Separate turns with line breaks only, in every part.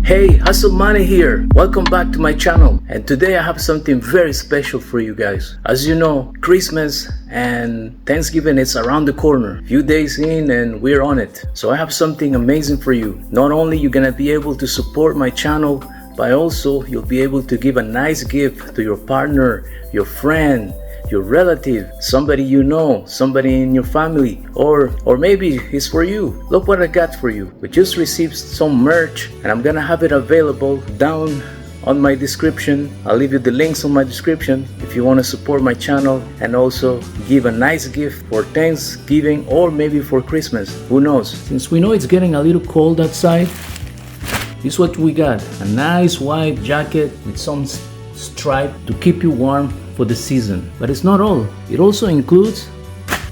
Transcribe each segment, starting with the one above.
Hey, Hustle Money here. Welcome back to my channel. And today I have something very special for you guys. As you know, Christmas and Thanksgiving is around the corner. Few days in and we're on it. So I have something amazing for you. Not only you're gonna be able to support my channel, but also you'll be able to give a nice gift to your partner, your friend, your relative, somebody you know, somebody in your family, or maybe it's for you. Look what I got for you. We just received some merch and I'm gonna have it available down on my description. I'll leave you the links on my description if you want to support my channel and also give a nice gift for Thanksgiving or maybe for Christmas. Who knows? Since we know it's getting a little cold outside, this is what we got. A nice white jacket with some stripe to keep you warm for the season. But it's not all. It also includes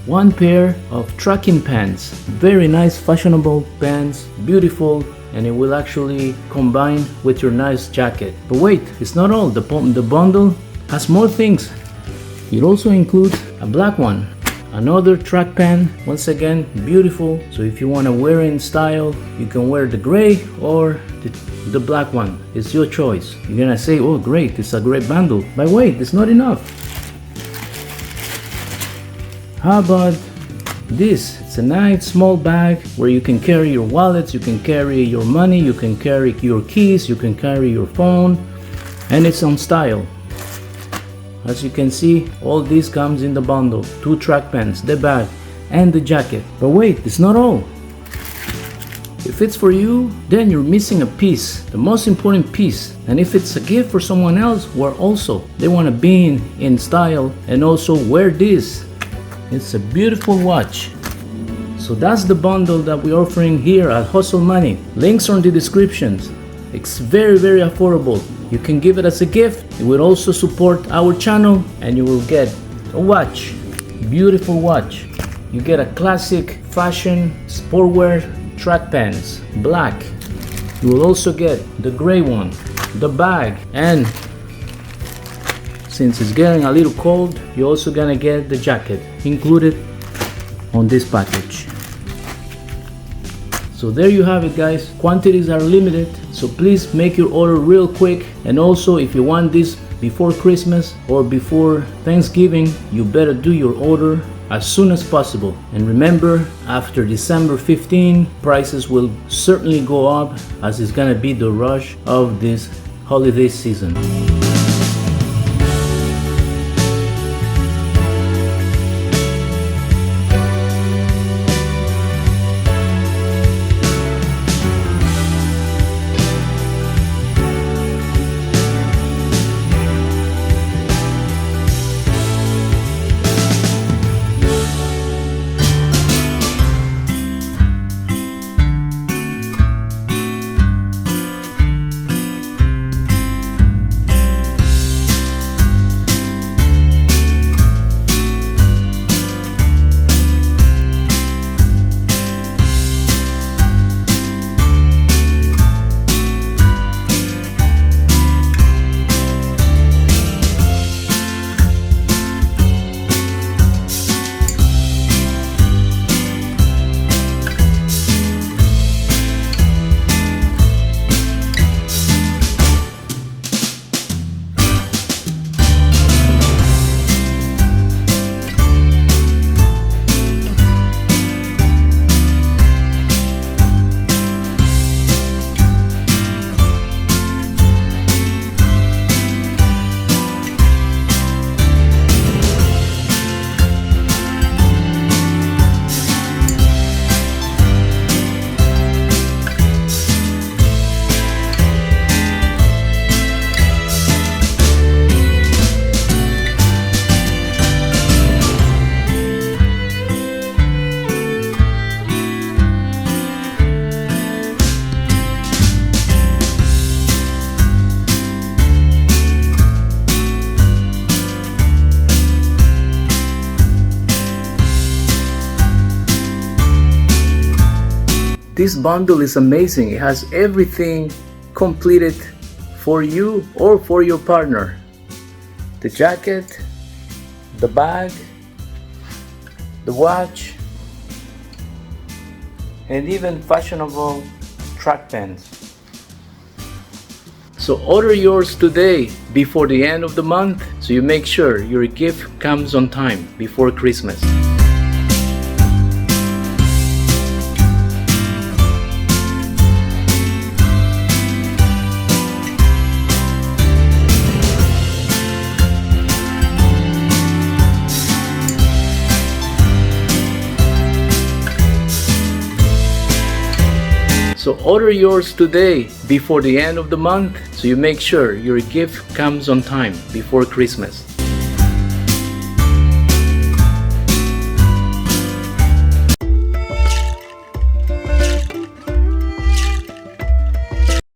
one pair of trekking pants. Very nice, fashionable pants, beautiful, and it will actually combine with your nice jacket. But wait, it's not all. The bundle has more things. It also includes a black one, another track pant, once again beautiful. So if you want to wear in style, you can wear the gray or the black one. It's your choice. You're gonna say, oh great, it's a great bundle. But wait, it's not enough. How about this? It's a nice small bag where you can carry your wallets, you can carry your money, you can carry your keys, you can carry your phone, and it's on style. As you can see, all this comes in the bundle. 2 track pants, the bag, and the jacket. But wait, it's not all. If it's for you, then you're missing a piece, the most important piece. And if it's a gift for someone else, where also they want to be in style and also wear this, it's a beautiful watch. So that's the bundle that we're offering here at Hustle Money. Links are in the descriptions. It's very affordable. You can give it as a gift. It will also support our channel and you will get a watch, beautiful watch. You get a classic fashion sportwear track pants, black. You will also get the gray one, the bag, and since it's getting a little cold, you're also gonna get the jacket included on this package. So there you have it, guys. Quantities are limited, so please make your order real quick. And also, if you want this before Christmas or before Thanksgiving, you better do your order as soon as possible. And remember, after December 15, prices will certainly go up as it's gonna be the rush of this holiday season. This bundle is amazing. It has everything completed for you or for your partner. The jacket, the bag, the watch, and even fashionable track pants. So order yours today before the end of the month so you make sure your gift comes on time before Christmas. So order yours today before the end of the month so you make sure your gift comes on time before Christmas.